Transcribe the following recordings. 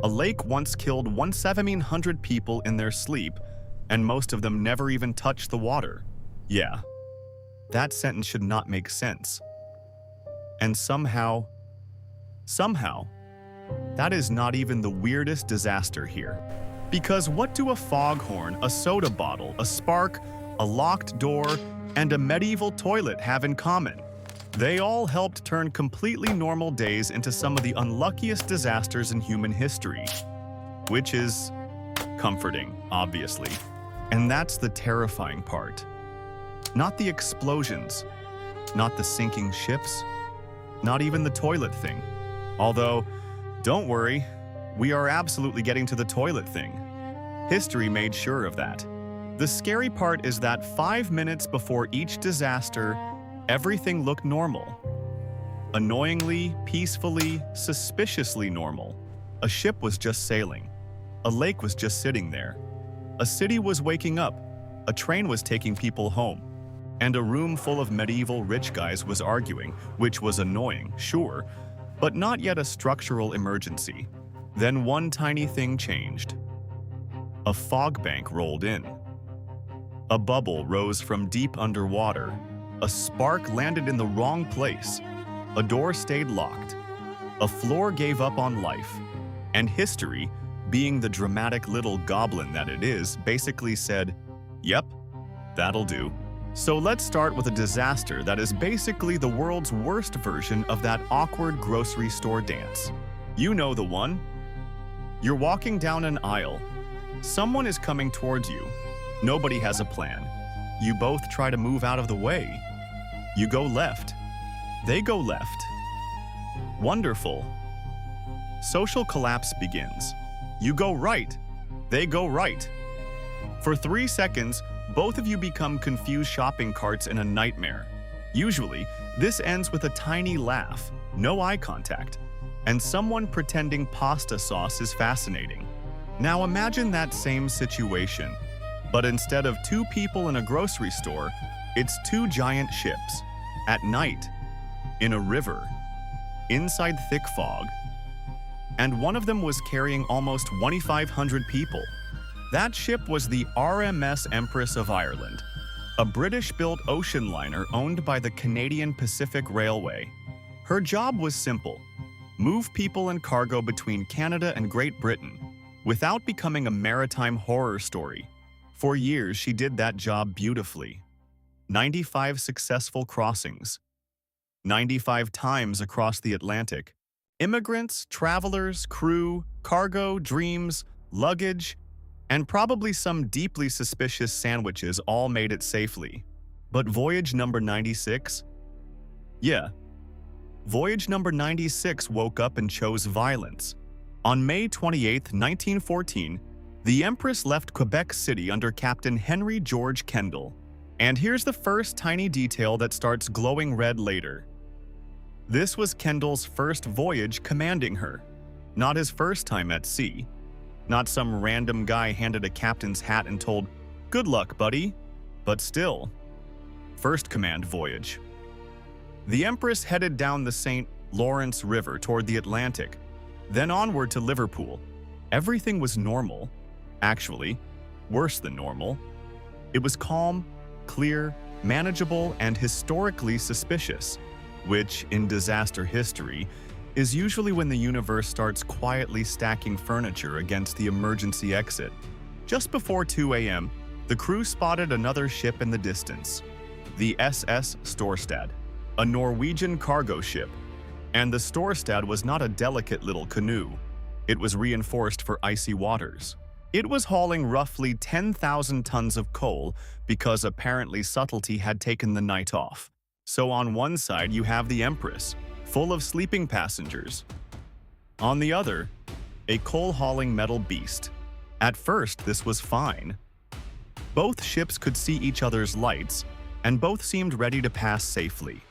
A lake once killed 1,700 people in their sleep, and most of them never even touched the water. Yeah, that sentence should not make sense. And somehow, that is not even the weirdest disaster here. Because what do a foghorn, a soda bottle, a spark, a locked door, and a medieval toilet have in common? They all helped turn completely normal days into some of the unluckiest disasters in human history. Which is comforting, obviously. And that's the terrifying part. Not the explosions, not the sinking ships, not even the toilet thing. Although, don't worry, we are absolutely getting to the toilet thing. History made sure of that. The scary part is that 5 minutes before each disaster, everything looked normal. Annoyingly, peacefully, suspiciously normal. A ship was just sailing. A lake was just sitting there. A city was waking up. A train was taking people home. And a room full of medieval rich guys was arguing, which was annoying, sure, but not yet a structural emergency. Then one tiny thing changed. A fog bank rolled in. A bubble rose from deep underwater. A spark landed in the wrong place. A door stayed locked. A floor gave up on life. And history, being the dramatic little goblin that it is, basically said, "Yep, that'll do." So let's start with a disaster that is basically the world's worst version of that awkward grocery store dance. You know the one. You're walking down an aisle. Someone is coming towards you. Nobody has a plan. You both try to move out of the way. You go left. They go left. Wonderful. Social collapse begins. You go right. They go right. For 3 seconds, both of you become confused shopping carts in a nightmare. Usually, this ends with a tiny laugh, no eye contact, and someone pretending pasta sauce is fascinating. Now imagine that same situation, but instead of 2 people in a grocery store, it's 2 giant ships, at night, in a river, inside thick fog, and one of them was carrying almost 2,500 people. That ship was the RMS Empress of Ireland, a British-built ocean liner owned by the Canadian Pacific Railway. Her job was simple: move people and cargo between Canada and Great Britain, without becoming a maritime horror story. For years, she did that job beautifully. 95 successful crossings. 95 times across the Atlantic. Immigrants, travelers, crew, cargo, dreams, luggage, and probably some deeply suspicious sandwiches all made it safely. But voyage number 96? Yeah. Voyage number 96 woke up and chose violence. On May 28, 1914, the Empress left Quebec City under Captain Henry George Kendall. And here's the first tiny detail that starts glowing red later. This was Kendall's first voyage commanding her. Not his first time at sea. Not some random guy handed a captain's hat and told, "Good luck, buddy." But still, first command voyage. The Empress headed down the St. Lawrence River toward the Atlantic, then onward to Liverpool. Everything was normal. Actually, worse than normal. It was calm, clear, manageable, and historically suspicious, which, in disaster history, is usually when the universe starts quietly stacking furniture against the emergency exit. Just before 2 a.m., the crew spotted another ship in the distance, the SS Storstad, a Norwegian cargo ship. And the Storstad was not a delicate little canoe. It was reinforced for icy waters. It was hauling roughly 10,000 tons of coal because apparently subtlety had taken the night off. So on one side you have the Empress, full of sleeping passengers. On the other, a coal-hauling metal beast. At first, this was fine. Both ships could see each other's lights, and both seemed ready to pass safely.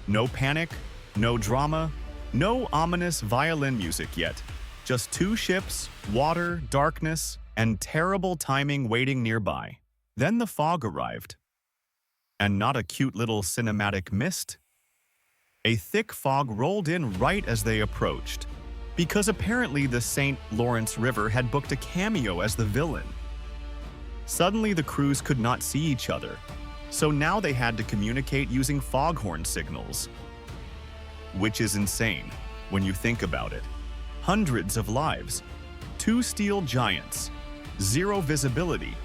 No panic, no drama, no ominous violin music yet. Just 2 ships, water, darkness, and terrible timing waiting nearby. Then the fog arrived. And not a cute little cinematic mist. A thick fog rolled in right as they approached. because apparently the St. Lawrence River had booked a cameo as the villain. Suddenly, the crews could not see each other, so now they had to communicate using foghorn signals. Which is insane when you think about it. Hundreds of lives, 2 steel giants, 0 visibility,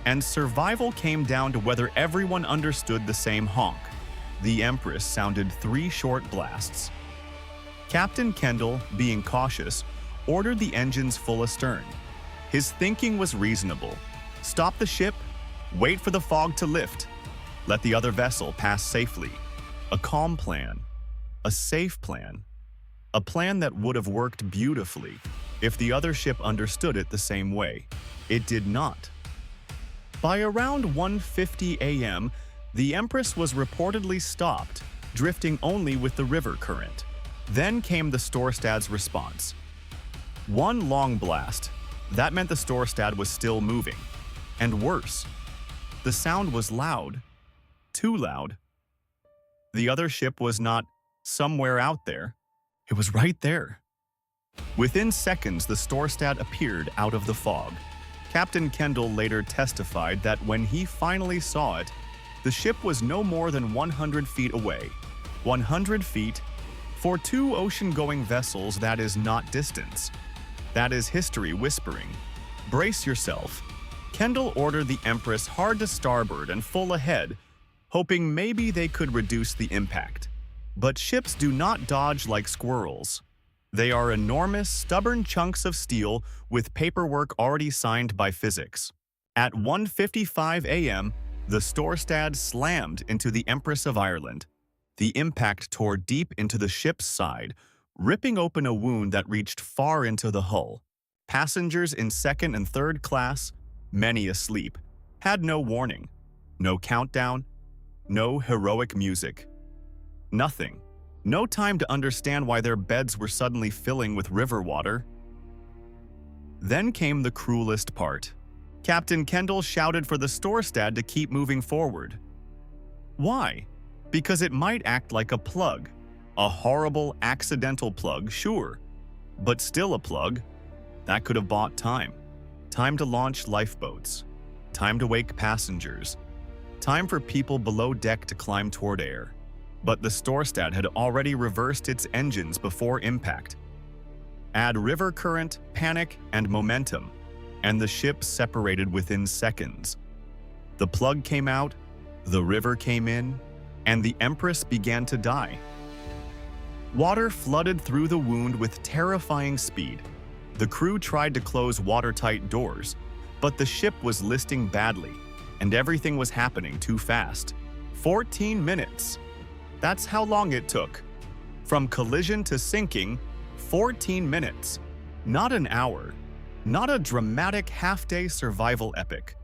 and survival came down to whether everyone understood the same honk. The Empress sounded 3 short blasts. Captain Kendall, being cautious, ordered the engines full astern. His thinking was reasonable. Stop the ship, wait for the fog to lift, let the other vessel pass safely. A calm plan, a safe plan, a plan that would have worked beautifully if the other ship understood it the same way. It did not. By around 1:50 a.m., the Empress was reportedly stopped, drifting only with the river current. Then came the Storstad's response. 1 long blast. That meant the Storstad was still moving. And worse, the sound was loud. Too loud. The other ship was not somewhere out there. It was right there. Within seconds, the Storstad appeared out of the fog. Captain Kendall later testified that when he finally saw it, the ship was no more than 100 feet away. 100 feet? For 2 ocean-going vessels, that is not distance. That is history whispering. Brace yourself. Kendall ordered the Empress hard to starboard and full ahead, hoping maybe they could reduce the impact. But ships do not dodge like squirrels. They are enormous, stubborn chunks of steel with paperwork already signed by physics. At 1:55 a.m., the Storstad slammed into the Empress of Ireland. The impact tore deep into the ship's side, ripping open a wound that reached far into the hull. Passengers in 2nd and 3rd class, many asleep, had no warning, no countdown, no heroic music. Nothing. No time to understand why their beds were suddenly filling with river water. Then came the cruelest part. Captain Kendall shouted for the Storstad to keep moving forward. Why? Because it might act like a plug. A horrible, accidental plug, sure. But still a plug. That could have bought time. Time to launch lifeboats. Time to wake passengers. Time for people below deck to climb toward air. But the Storstad had already reversed its engines before impact. Add river current, panic, and momentum, and the ship separated within seconds. The plug came out, the river came in, and the Empress began to die. Water flooded through the wound with terrifying speed. The crew tried to close watertight doors, but the ship was listing badly, and everything was happening too fast. 14 minutes. That's how long it took. From collision to sinking, 14 minutes. Not an hour. Not a dramatic half-day survival epic.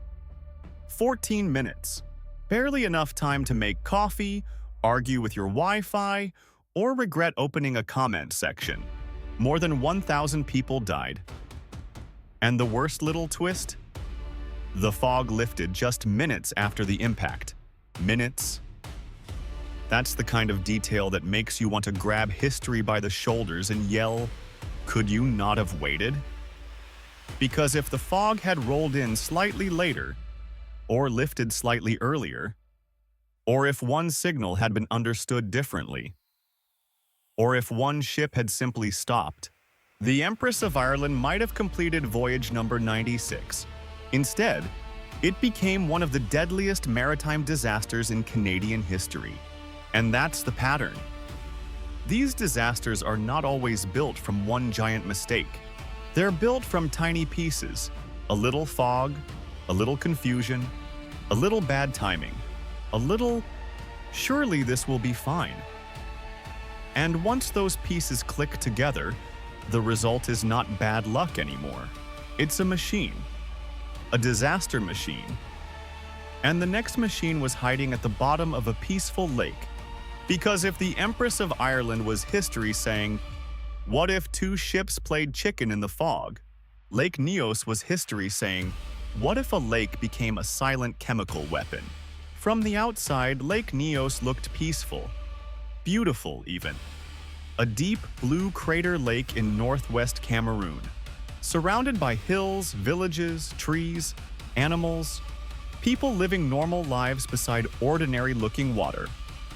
14 minutes. Barely enough time to make coffee, argue with your Wi-Fi, or regret opening a comment section. More than 1,000 people died. And the worst little twist? The fog lifted just minutes after the impact. Minutes. That's the kind of detail that makes you want to grab history by the shoulders and yell, "Could you not have waited?" Because if the fog had rolled in slightly later, or lifted slightly earlier, or if one signal had been understood differently, or if one ship had simply stopped, the Empress of Ireland might have completed voyage number 96. Instead, it became one of the deadliest maritime disasters in Canadian history. And that's the pattern. These disasters are not always built from one giant mistake. They're built from tiny pieces, a little fog, a little confusion, a little bad timing, a little, "Surely this will be fine." And once those pieces click together, the result is not bad luck anymore. It's a machine, a disaster machine. And the next machine was hiding at the bottom of a peaceful lake. Because if the Empress of Ireland was history saying, "What if 2 ships played chicken in the fog?" Lake Nyos was history saying, "What if a lake became a silent chemical weapon?" From the outside, Lake Nyos looked peaceful. Beautiful, even. a deep blue crater lake in northwest Cameroon. Surrounded by hills, villages, trees, animals, people living normal lives beside ordinary-looking water.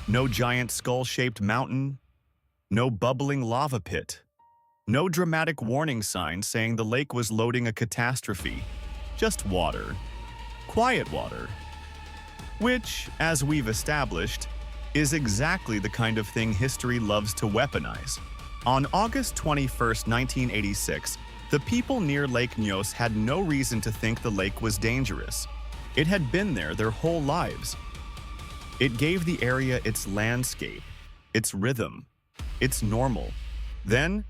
No giant skull-shaped mountain, no bubbling lava pit, no dramatic warning sign saying the lake was loading a catastrophe. Just water. Quiet water. Which, as we've established, is exactly the kind of thing history loves to weaponize. On August 21, 1986, the people near Lake Nyos had no reason to think the lake was dangerous. It had been there their whole lives. It gave the area its landscape, its rhythm, its normal. Then,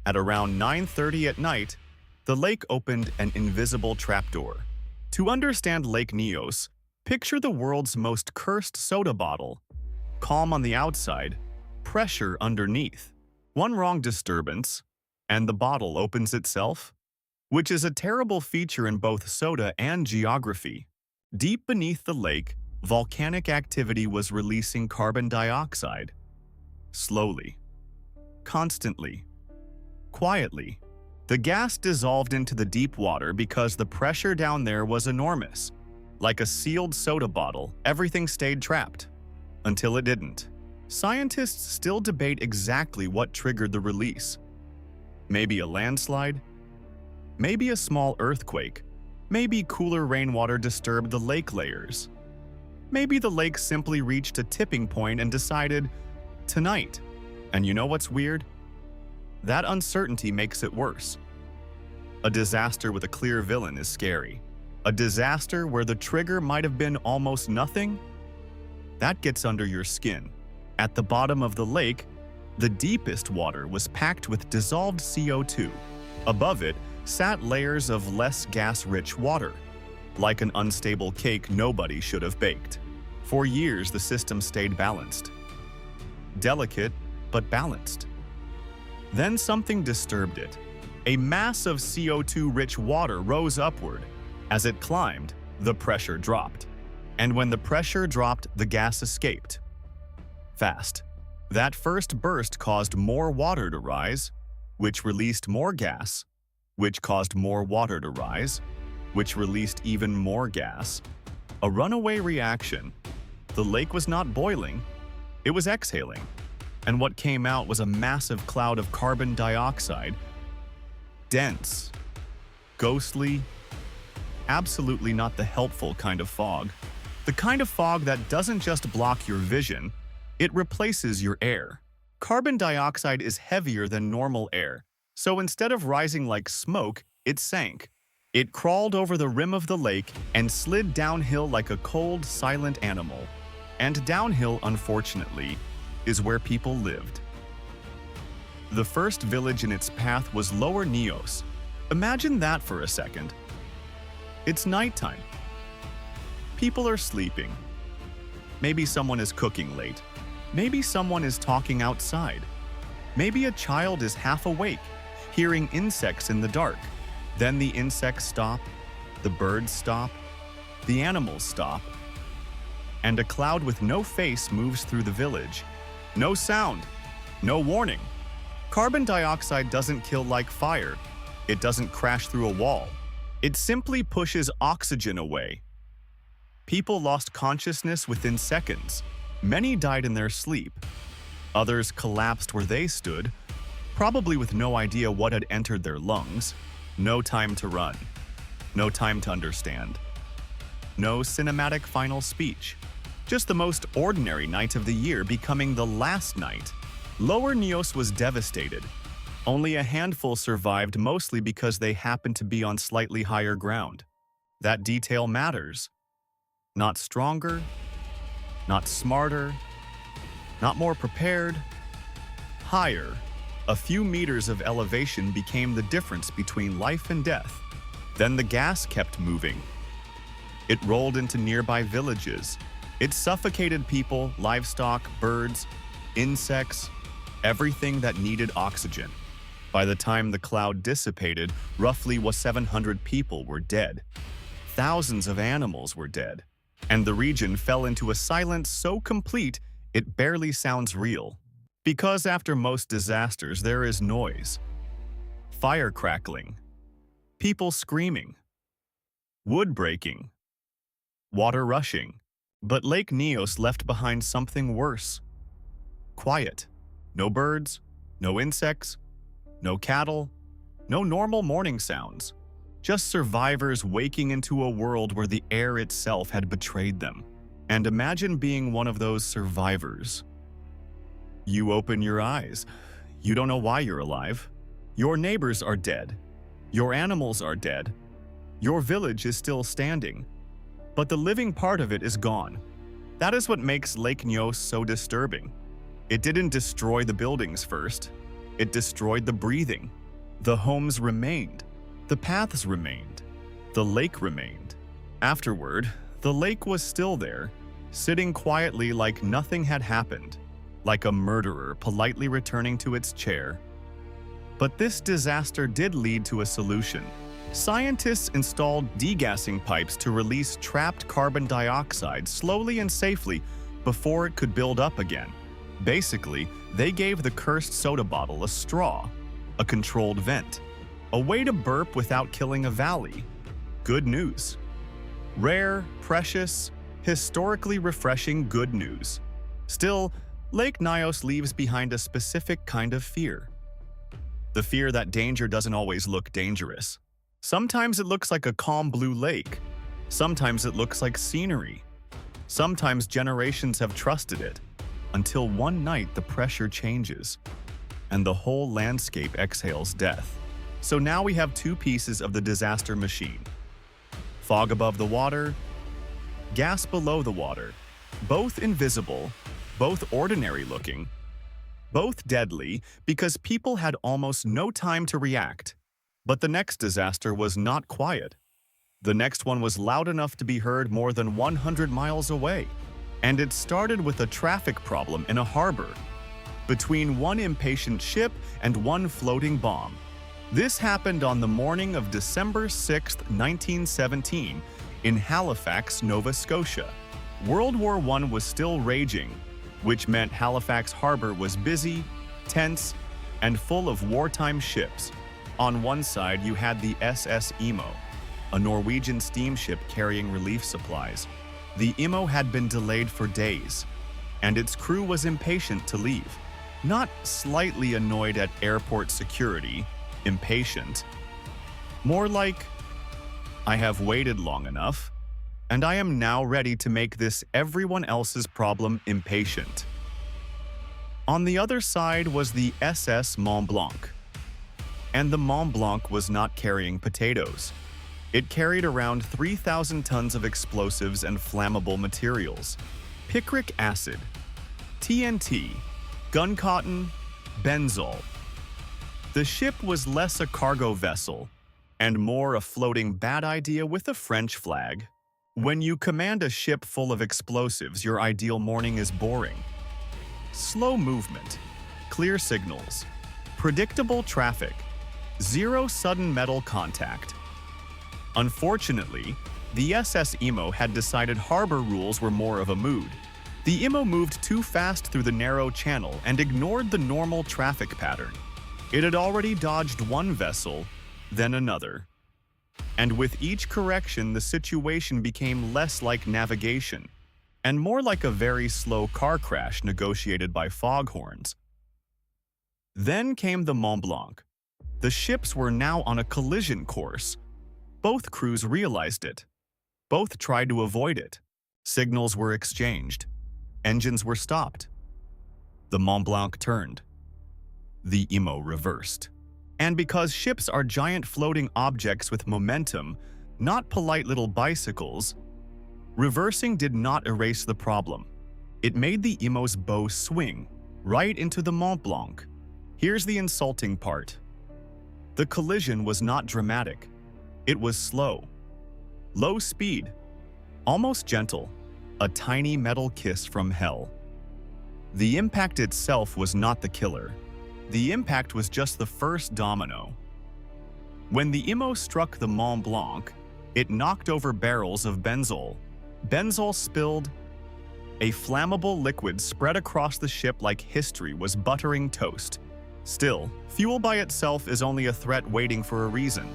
at around 9:30 at night, the lake opened an invisible trapdoor. To understand Lake Nyos, picture the world's most cursed soda bottle. Calm on the outside, pressure underneath. One wrong disturbance, and the bottle opens itself, which is a terrible feature in both soda and geography. Deep beneath the lake, volcanic activity was releasing carbon dioxide. Slowly. Constantly. Quietly. The gas dissolved into the deep water because the pressure down there was enormous. Like a sealed soda bottle, everything stayed trapped. Until it didn't. Scientists still debate exactly what triggered the release. Maybe a landslide? Maybe a small earthquake? Maybe cooler rainwater disturbed the lake layers? Maybe the lake simply reached a tipping point and decided, tonight. And you know what's weird? That uncertainty makes it worse. A disaster with a clear villain is scary. A disaster where the trigger might have been almost nothing? That gets under your skin. At the bottom of the lake, the deepest water was packed with dissolved CO2. Above it sat layers of less gas-rich water, like an unstable cake nobody should have baked. For years, the system stayed balanced. Delicate, but balanced. Then something disturbed it. A mass of CO2-rich water rose upward. As it climbed, the pressure dropped. And when the pressure dropped, the gas escaped. Fast. That first burst caused more water to rise, which released more gas, which caused more water to rise, which released even more gas. A runaway reaction. The lake was not boiling, it was exhaling. And what came out was a massive cloud of carbon dioxide. Dense. Ghostly. Absolutely not the helpful kind of fog. The kind of fog that doesn't just block your vision, it replaces your air. Carbon dioxide is heavier than normal air, so instead of rising like smoke, it sank. It crawled over the rim of the lake and slid downhill like a cold, silent animal. And downhill, unfortunately, is where people lived. The first village in its path was Lower Nyos. Imagine that for a second. It's nighttime. People are sleeping. Maybe someone is cooking late. Maybe someone is talking outside. Maybe a child is half awake, hearing insects in the dark. Then the insects stop, the birds stop, the animals stop, and a cloud with no face moves through the village. No sound, no warning. Carbon dioxide doesn't kill like fire. It doesn't crash through a wall. It simply pushes oxygen away. People lost consciousness within seconds. Many died in their sleep. Others collapsed where they stood, probably with no idea what had entered their lungs. No time to run. No time to understand. No cinematic final speech. Just the most ordinary night of the year becoming the last night. Lower Nyos was devastated. Only a handful survived, mostly because they happened to be on slightly higher ground. That detail matters. Not stronger, not smarter, not more prepared. Higher. A few meters of elevation became the difference between life and death. Then the gas kept moving. It rolled into nearby villages. It suffocated people, livestock, birds, insects, everything that needed oxygen. By the time the cloud dissipated, roughly 700 people were dead. Thousands of animals were dead. And the region fell into a silence so complete it barely sounds real. Because after most disasters, there is noise, fire crackling, people screaming, wood breaking, water rushing. But Lake Nyos left behind something worse. Quiet. No birds, no insects, no cattle, no normal morning sounds. Just survivors waking into a world where the air itself had betrayed them. And imagine being one of those survivors. You open your eyes. You don't know why you're alive. Your neighbors are dead. Your animals are dead. Your village is still standing. But the living part of it is gone. That is what makes Lake Nyos so disturbing. It didn't destroy the buildings first. It destroyed the breathing. The homes remained. The paths remained. The lake remained. Afterward, the lake was still there, sitting quietly like nothing had happened, like a murderer politely returning to its chair. But this disaster did lead to a solution. Scientists installed degassing pipes to release trapped carbon dioxide slowly and safely before it could build up again. Basically, they gave the cursed soda bottle a straw, a controlled vent, a way to burp without killing a valley. Good news. Rare, precious, historically refreshing good news. Still, Lake Nyos leaves behind a specific kind of fear. The fear that danger doesn't always look dangerous. Sometimes it looks like a calm blue lake. Sometimes it looks like scenery. Sometimes generations have trusted it, until one night the pressure changes, and the whole landscape exhales death. So now we have two pieces of the disaster machine. Fog above the water, gas below the water. Both invisible, both ordinary looking, both deadly because people had almost no time to react. But the next disaster was not quiet. The next one was loud enough to be heard more than 100 miles away. And it started with a traffic problem in a harbor, between one impatient ship and one floating bomb. This happened on the morning of December 6, 1917, in Halifax, Nova Scotia. World War I was still raging, which meant Halifax Harbor was busy, tense, and full of wartime ships. On one side, you had the SS Imo, a Norwegian steamship carrying relief supplies. The Imo had been delayed for days, and its crew was impatient to leave. Not slightly annoyed at airport security, impatient. More like, I have waited long enough, and I am now ready to make this everyone else's problem impatient. On the other side was the SS Mont Blanc. And the Mont Blanc was not carrying potatoes. It carried around 3,000 tons of explosives and flammable materials, picric acid, TNT, gun cotton, benzol. The ship was less a cargo vessel and more a floating bad idea with a French flag. When you command a ship full of explosives, your ideal morning is boring. Slow movement, clear signals, predictable traffic, zero sudden metal contact. Unfortunately, the SS Imo had decided harbor rules were more of a mood. The Imo moved too fast through the narrow channel and ignored the normal traffic pattern. It had already dodged one vessel, then another. And with each correction, the situation became less like navigation and more like a very slow car crash negotiated by foghorns. Then came the Mont Blanc. The ships were now on a collision course. Both crews realized it. Both tried to avoid it. Signals were exchanged. Engines were stopped. The Mont Blanc turned. The Imo reversed. And because ships are giant floating objects with momentum, not polite little bicycles, reversing did not erase the problem. It made the Imo's bow swing right into the Mont Blanc. Here's the insulting part. The collision was not dramatic. It was slow. Low speed. Almost gentle. A tiny metal kiss from hell. The impact itself was not the killer. The impact was just the first domino. When the Imo struck the Mont Blanc, it knocked over barrels of benzol. Benzol spilled, A flammable liquid spread across the ship like history was buttering toast. Still, fuel by itself is only a threat waiting for a reason.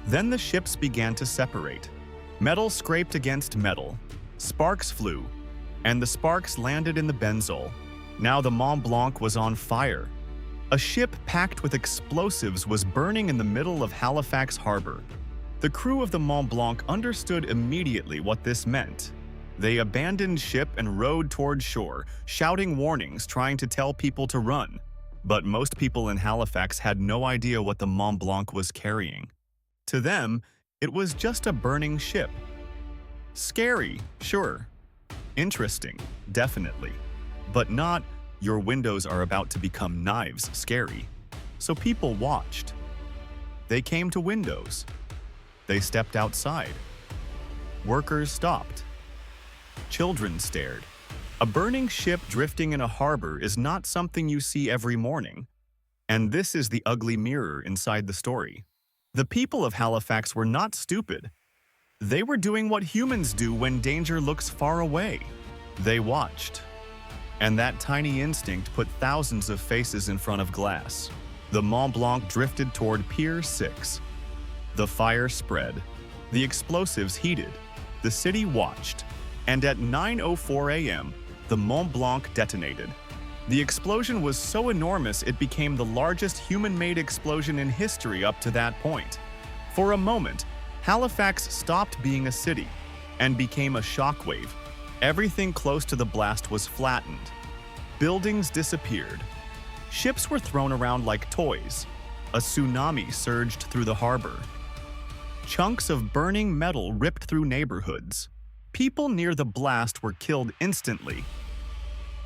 Then the ships began to separate. Metal scraped against metal. Sparks flew, and the sparks landed in the benzol. Now the Mont Blanc was on fire. A ship packed with explosives was burning in the middle of Halifax Harbor. The crew of the Mont Blanc understood immediately what this meant. They abandoned ship and rowed toward shore, shouting warnings, trying to tell people to run. But most people in Halifax had no idea what the Mont Blanc was carrying. To them, it was just a burning ship. Scary, sure. Interesting, definitely. But not, your windows are about to become knives, scary. So people watched. They came to windows. They stepped outside. Workers stopped. Children stared. A burning ship drifting in a harbor is not something you see every morning. And this is the ugly mirror inside the story. The people of Halifax were not stupid. They were doing what humans do when danger looks far away. They watched. And that tiny instinct put thousands of faces in front of glass. The Mont Blanc drifted toward Pier 6. The fire spread. The explosives heated. The city watched. And at 9:04 a.m., the Mont Blanc detonated. The explosion was so enormous it became the largest human-made explosion in history up to that point. For a moment, Halifax stopped being a city and became a shockwave. Everything close to the blast was flattened. Buildings disappeared. Ships were thrown around like toys. A tsunami surged through the harbor. Chunks of burning metal ripped through neighborhoods. People near the blast were killed instantly.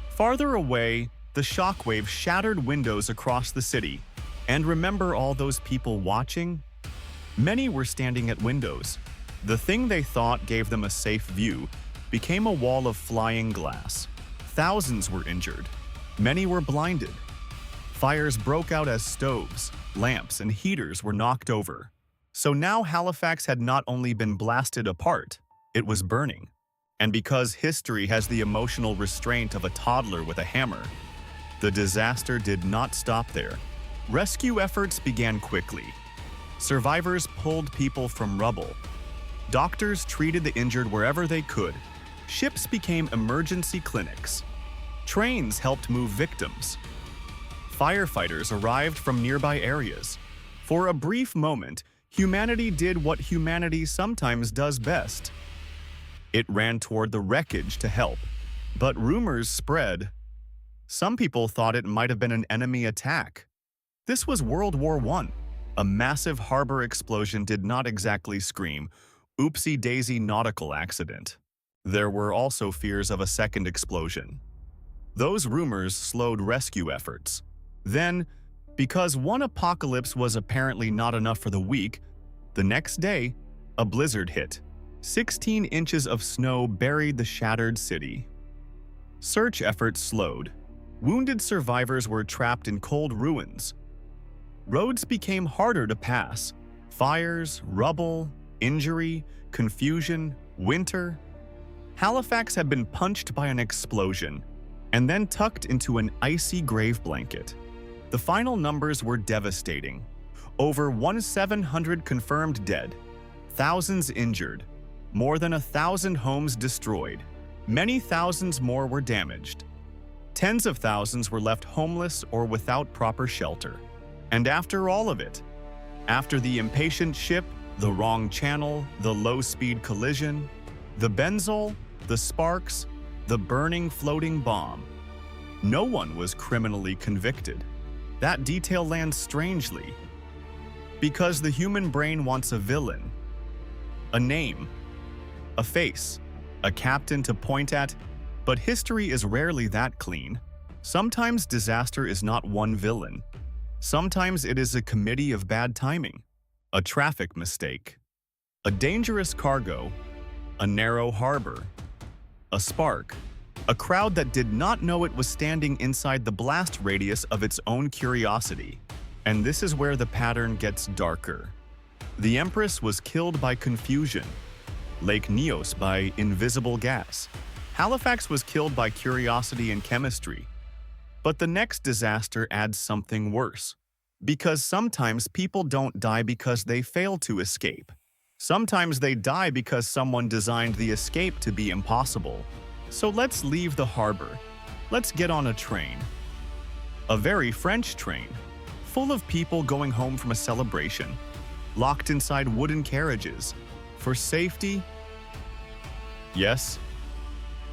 Farther away, the shockwave shattered windows across the city. And remember all those people watching? Many were standing at windows. The thing they thought gave them a safe view became a wall of flying glass. Thousands were injured. Many were blinded. Fires broke out as stoves, lamps, and heaters were knocked over. So now Halifax had not only been blasted apart, it was burning. And because history has the emotional restraint of a toddler with a hammer, the disaster did not stop there. Rescue efforts began quickly. Survivors pulled people from rubble. Doctors treated the injured wherever they could. Ships became emergency clinics. Trains helped move victims. Firefighters arrived from nearby areas. For a brief moment, humanity did what humanity sometimes does best. It ran toward the wreckage to help, but rumors spread. Some people thought it might have been an enemy attack. This was World War I. A massive harbor explosion did not exactly scream, oopsie-daisy nautical accident. There were also fears of a second explosion. Those rumors slowed rescue efforts. Then, because one apocalypse was apparently not enough for the weak, the next day, a blizzard hit. 16 inches of snow buried the shattered city. Search efforts slowed. Wounded survivors were trapped in cold ruins. Roads became harder to pass. Fires, rubble, injury, confusion, winter. Halifax had been punched by an explosion and then tucked into an icy grave blanket. The final numbers were devastating. Over 1,700 confirmed dead, thousands injured, more than 1,000 homes destroyed. Many thousands more were damaged. Tens of thousands were left homeless or without proper shelter. And after all of it, after the impatient ship, the wrong channel, the low-speed collision, the benzol, the sparks, the burning floating bomb, no one was criminally convicted. That detail lands strangely. Because the human brain wants a villain, a name, a face, a captain to point at, but history is rarely that clean. Sometimes disaster is not one villain. Sometimes it is a committee of bad timing, a traffic mistake, a dangerous cargo, a narrow harbor, a spark, a crowd that did not know it was standing inside the blast radius of its own curiosity. And this is where the pattern gets darker. The Empress was killed by confusion, Lake Nyos by invisible gas, Halifax was killed by curiosity and chemistry. But the next disaster adds something worse. Because sometimes people don't die because they fail to escape. Sometimes they die because someone designed the escape to be impossible. So let's leave the harbor. Let's get on a train. A very French train, full of people going home from a celebration, locked inside wooden carriages. For safety? Yes,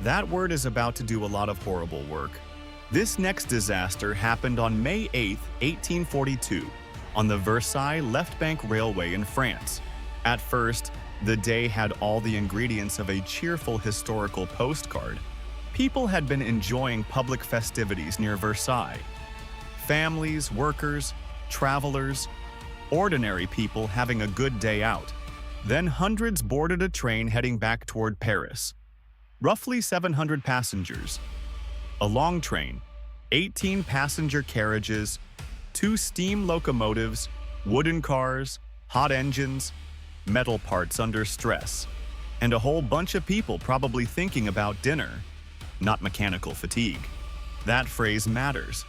that word is about to do a lot of horrible work. This next disaster happened on May 8, 1842, on the Versailles Left Bank Railway in France. At first, the day had all the ingredients of a cheerful historical postcard. People had been enjoying public festivities near Versailles. Families, workers, travelers, ordinary people having a good day out. Then hundreds boarded a train heading back toward Paris. Roughly 700 passengers. A long train, 18 passenger carriages, 2 steam locomotives, wooden cars, hot engines, metal parts under stress, and a whole bunch of people probably thinking about dinner, not mechanical fatigue. That phrase matters.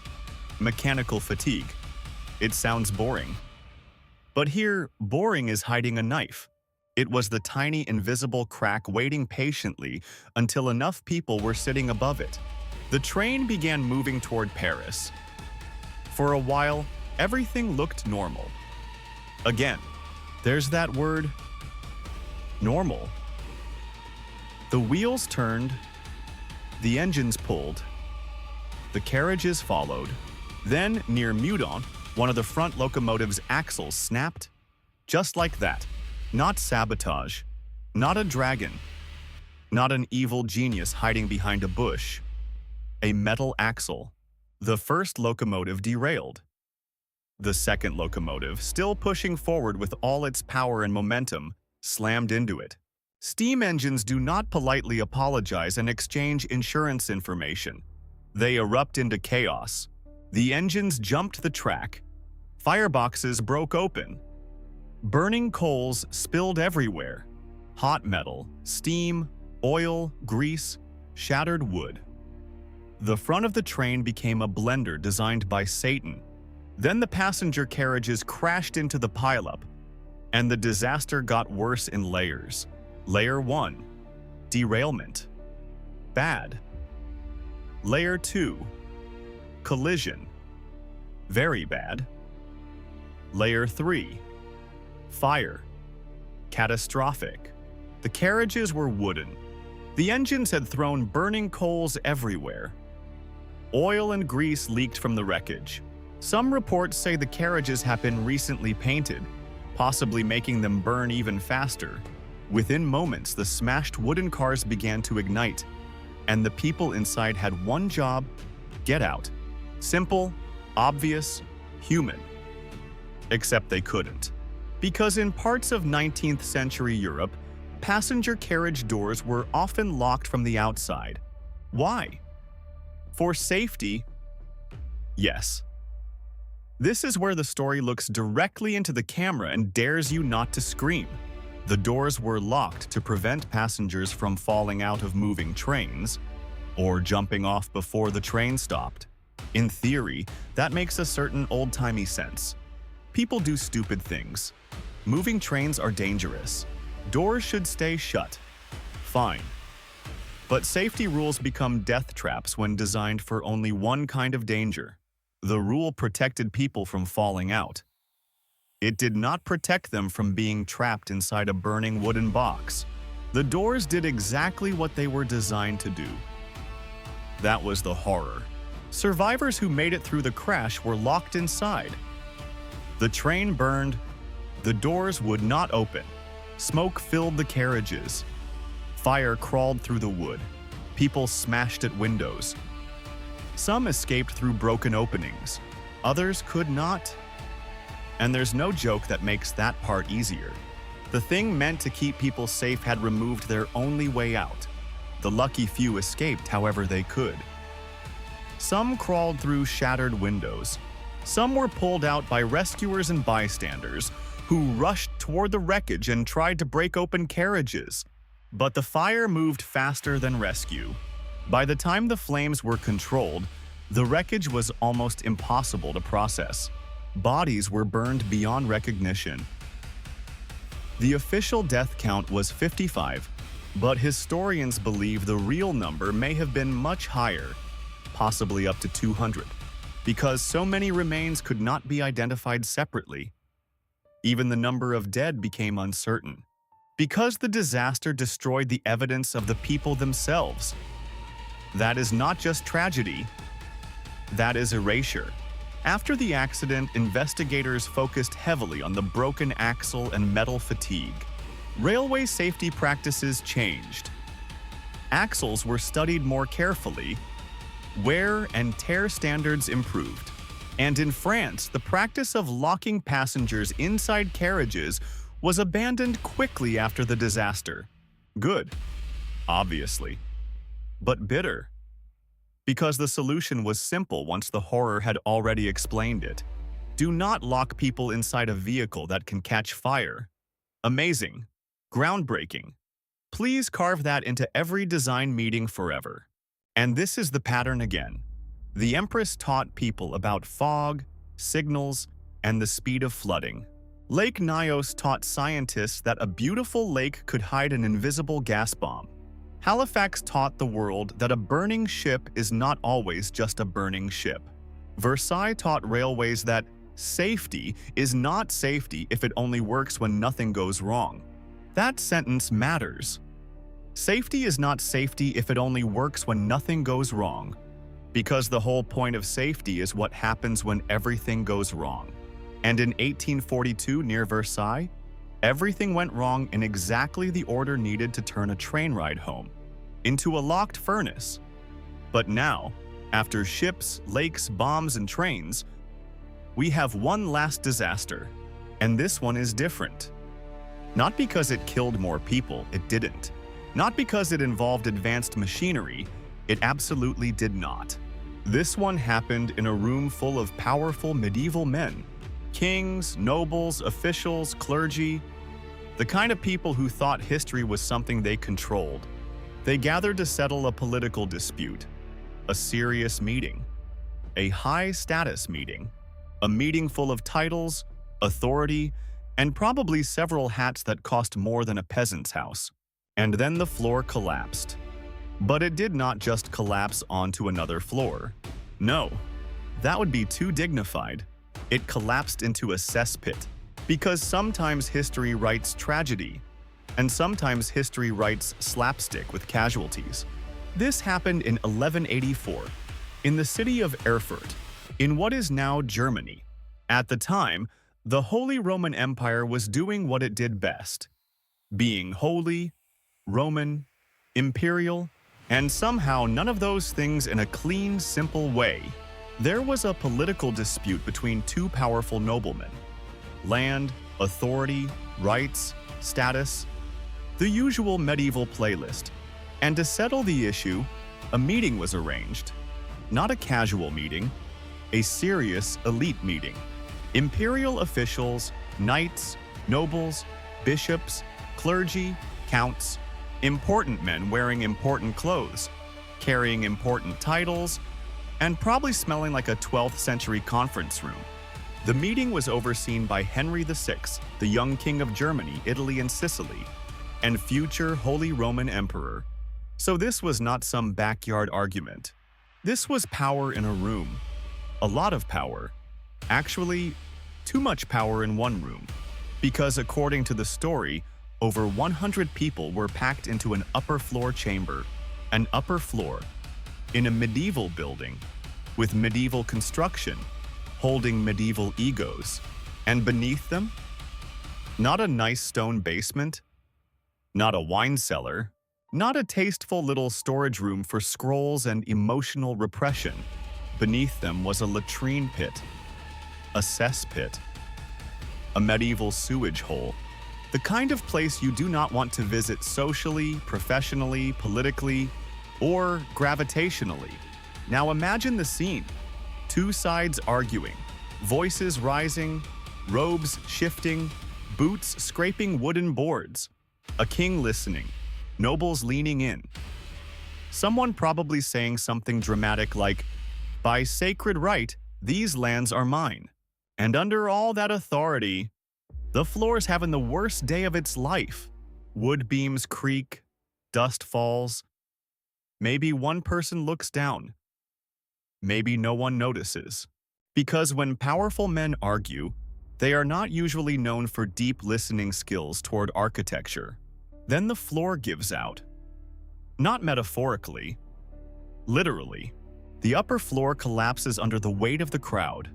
Mechanical fatigue. It sounds boring. But here, boring is hiding a knife. It was the tiny invisible crack waiting patiently until enough people were sitting above it. The train began moving toward Paris. For a while, everything looked normal. Again, there's that word, normal. The wheels turned, the engines pulled, the carriages followed. Then, near Meudon, one of the front locomotive's axles snapped. Just like that. Not sabotage, not a dragon, not an evil genius hiding behind a bush. A metal axle. The first locomotive derailed. The second locomotive, still pushing forward with all its power and momentum, slammed into it. Steam engines do not politely apologize and exchange insurance information. They erupt into chaos. The engines jumped the track. Fireboxes broke open. Burning coals spilled everywhere. Hot metal, steam, oil, grease, shattered wood. The front of the train became a blender designed by Satan. Then the passenger carriages crashed into the pileup, and the disaster got worse in layers. Layer 1. Derailment. Bad. Layer 2. Collision. Very bad. Layer 3. Fire. Catastrophic. The carriages were wooden. The engines had thrown burning coals everywhere. Oil and grease leaked from the wreckage. Some reports say the carriages have been recently painted, possibly making them burn even faster. Within moments, the smashed wooden cars began to ignite, and the people inside had one job: get out. Simple, obvious, human. Except they couldn't. Because in parts of 19th century Europe, passenger carriage doors were often locked from the outside. Why? For safety? Yes. This is where the story looks directly into the camera and dares you not to scream. The doors were locked to prevent passengers from falling out of moving trains or jumping off before the train stopped. In theory, that makes a certain old-timey sense. People do stupid things. Moving trains are dangerous. Doors should stay shut. Fine. But safety rules become death traps when designed for only one kind of danger. The rule protected people from falling out. It did not protect them from being trapped inside a burning wooden box. The doors did exactly what they were designed to do. That was the horror. Survivors who made it through the crash were locked inside. The train burned. The doors would not open. Smoke filled the carriages. Fire crawled through the wood. People smashed at windows. Some escaped through broken openings. Others could not. And there's no joke that makes that part easier. The thing meant to keep people safe had removed their only way out. The lucky few escaped however they could. Some crawled through shattered windows. Some were pulled out by rescuers and bystanders who rushed toward the wreckage and tried to break open carriages. But the fire moved faster than rescue. By the time the flames were controlled, the wreckage was almost impossible to process. Bodies were burned beyond recognition. The official death count was 55, but historians believe the real number may have been much higher, possibly up to 200, because so many remains could not be identified separately. Even the number of dead became uncertain, because the disaster destroyed the evidence of the people themselves. That is not just tragedy, that is erasure. After the accident, investigators focused heavily on the broken axle and metal fatigue. Railway safety practices changed. Axles were studied more carefully, wear and tear standards improved. And in France, the practice of locking passengers inside carriages was abandoned quickly after the disaster. Good, obviously, but bitter. Because the solution was simple once the horror had already explained it. Do not lock people inside a vehicle that can catch fire. Amazing. Groundbreaking. Please carve that into every design meeting forever. And this is the pattern again. The Empress taught people about fog, signals, and the speed of flooding. Lake Nyos taught scientists that a beautiful lake could hide an invisible gas bomb. Halifax taught the world that a burning ship is not always just a burning ship. Versailles taught railways that safety is not safety if it only works when nothing goes wrong. That sentence matters. Safety is not safety if it only works when nothing goes wrong. Because the whole point of safety is what happens when everything goes wrong. And in 1842 near Versailles, everything went wrong in exactly the order needed to turn a train ride home into a locked furnace. But now, after ships, lakes, bombs, and trains, we have one last disaster, and this one is different. Not because it killed more people, it didn't. Not because it involved advanced machinery, it absolutely did not. This one happened in a room full of powerful medieval men. Kings, nobles, officials, clergy, the kind of people who thought history was something they controlled. They gathered to settle a political dispute, a serious meeting, a high-status meeting, a meeting full of titles, authority, and probably several hats that cost more than a peasant's house. And then the floor collapsed. But it did not just collapse onto another floor. No, that would be too dignified. It collapsed into a cesspit. Because sometimes history writes tragedy, and sometimes history writes slapstick with casualties. This happened in 1184, in the city of Erfurt, in what is now Germany. At the time, the Holy Roman Empire was doing what it did best, being holy, Roman, imperial, and somehow none of those things in a clean, simple way. There was a political dispute between two powerful noblemen. Land, authority, rights, status, the usual medieval playlist. And to settle the issue, a meeting was arranged. Not a casual meeting, a serious elite meeting. Imperial officials, knights, nobles, bishops, clergy, counts, important men wearing important clothes, carrying important titles, and probably smelling like a 12th century conference room. The meeting was overseen by Henry VI, the young king of Germany, Italy, and Sicily, and future Holy Roman Emperor. So this was not some backyard argument. This was power in a room. A lot of power. Actually, too much power in one room. Because according to the story, over 100 people were packed into an upper floor chamber. An upper floor. In a medieval building. With medieval construction. Holding medieval egos. And beneath them? Not a nice stone basement. Not a wine cellar. Not a tasteful little storage room for scrolls and emotional repression. Beneath them was a latrine pit. A cesspit. A medieval sewage hole. The kind of place you do not want to visit socially, professionally, politically, or gravitationally. Now imagine the scene. Two sides arguing, voices rising, robes shifting, boots scraping wooden boards, a king listening, nobles leaning in. Someone probably saying something dramatic like, "By sacred right, these lands are mine." And under all that authority, the floor's having the worst day of its life. Wood beams creak, dust falls. Maybe one person looks down. Maybe no one notices. Because when powerful men argue, they are not usually known for deep listening skills toward architecture. Then the floor gives out. Not metaphorically, literally. The upper floor collapses under the weight of the crowd.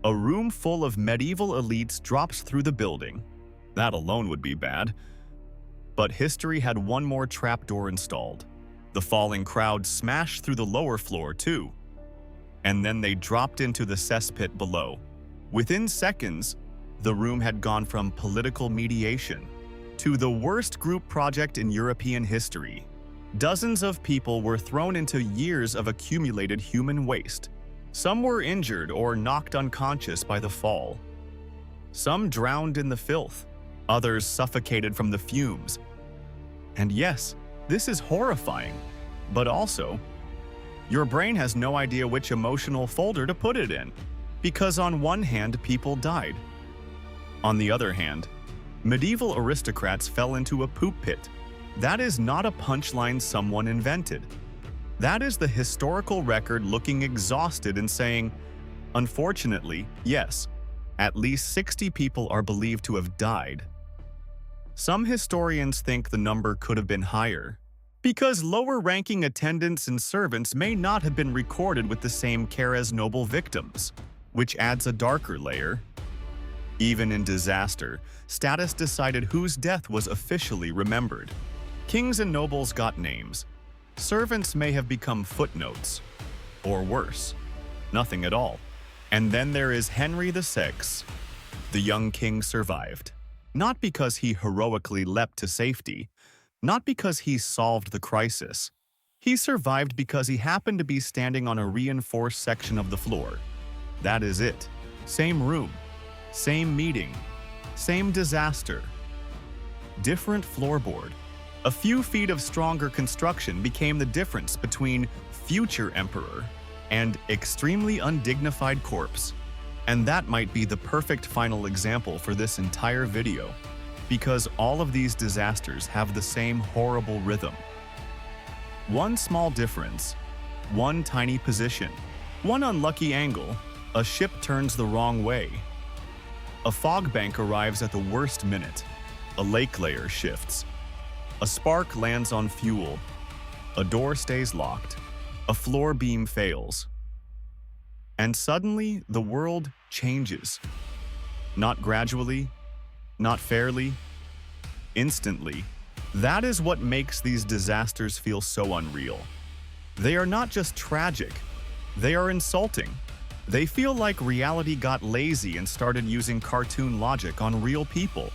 A room full of medieval elites drops through the building. That alone would be bad. But history had one more trapdoor installed. The falling crowd smashed through the lower floor too. And then they dropped into the cesspit below. Within seconds, the room had gone from political mediation to the worst group project in European history. Dozens of people were thrown into years of accumulated human waste. Some were injured or knocked unconscious by the fall. Some drowned in the filth. Others suffocated from the fumes. And yes, this is horrifying, but also, your brain has no idea which emotional folder to put it in, because on one hand, people died. On the other hand, medieval aristocrats fell into a poop pit. That is not a punchline someone invented. That is the historical record looking exhausted and saying, unfortunately, yes, at least 60 people are believed to have died. Some historians think the number could have been higher, because lower-ranking attendants and servants may not have been recorded with the same care as noble victims, which adds a darker layer. Even in disaster, status decided whose death was officially remembered. Kings and nobles got names. Servants may have become footnotes, or worse, nothing at all. And then there is Henry VI. The young king survived, not because he heroically leapt to safety, not because he solved the crisis. He survived because he happened to be standing on a reinforced section of the floor. That is it. Same room, same meeting, same disaster. Different floorboard. A few feet of stronger construction became the difference between future emperor and extremely undignified corpse. And that might be the perfect final example for this entire video, because all of these disasters have the same horrible rhythm. One small difference, one tiny position, one unlucky angle, a ship turns the wrong way. A fog bank arrives at the worst minute. A lake layer shifts. A spark lands on fuel. A door stays locked. A floor beam fails. And suddenly, the world changes. Not gradually, not fairly, instantly. That is what makes these disasters feel so unreal. They are not just tragic, they are insulting. They feel like reality got lazy and started using cartoon logic on real people.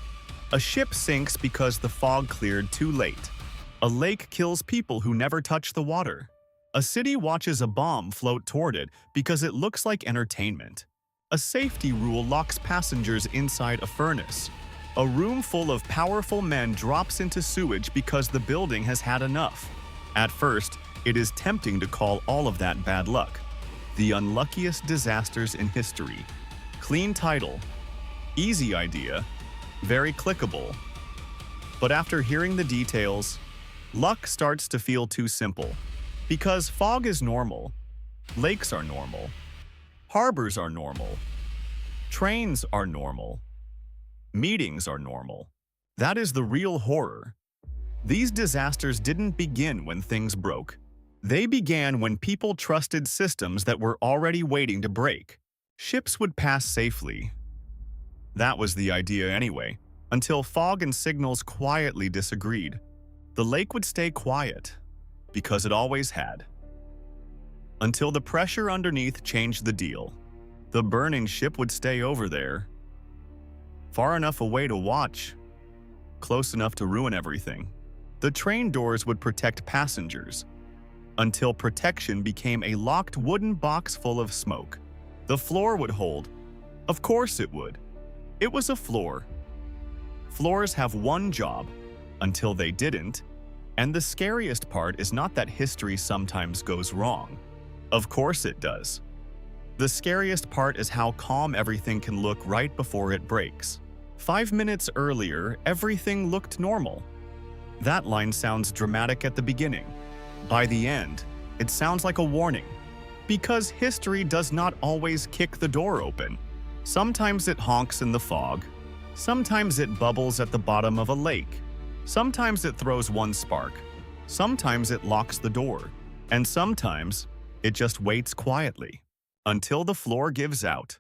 A ship sinks because the fog cleared too late. A lake kills people who never touch the water. A city watches a bomb float toward it because it looks like entertainment. A safety rule locks passengers inside a furnace. A room full of powerful men drops into sewage because the building has had enough. At first, it is tempting to call all of that bad luck. The unluckiest disasters in history. Clean title. Easy idea. Very clickable. But after hearing the details, luck starts to feel too simple. Because fog is normal. Lakes are normal. Harbors are normal. Trains are normal. Meetings are normal. That is the real horror. These disasters didn't begin when things broke. They began when people trusted systems that were already waiting to break. Ships would pass safely. That was the idea anyway, until fog and signals quietly disagreed. The lake would stay quiet, because it always had. Until the pressure underneath changed the deal. The burning ship would stay over there, far enough away to watch, close enough to ruin everything. The train doors would protect passengers, until protection became a locked wooden box full of smoke. The floor would hold. Of course it would. It was a floor. Floors have one job, until they didn't, And the scariest part is not that history sometimes goes wrong. Of course it does. The scariest part is how calm everything can look right before it breaks. 5 minutes earlier, everything looked normal. That line sounds dramatic at the beginning. By the end, it sounds like a warning. Because history does not always kick the door open. Sometimes it honks in the fog. Sometimes it bubbles at the bottom of a lake. Sometimes it throws one spark. Sometimes it locks the door. And sometimes it just waits quietly until the floor gives out.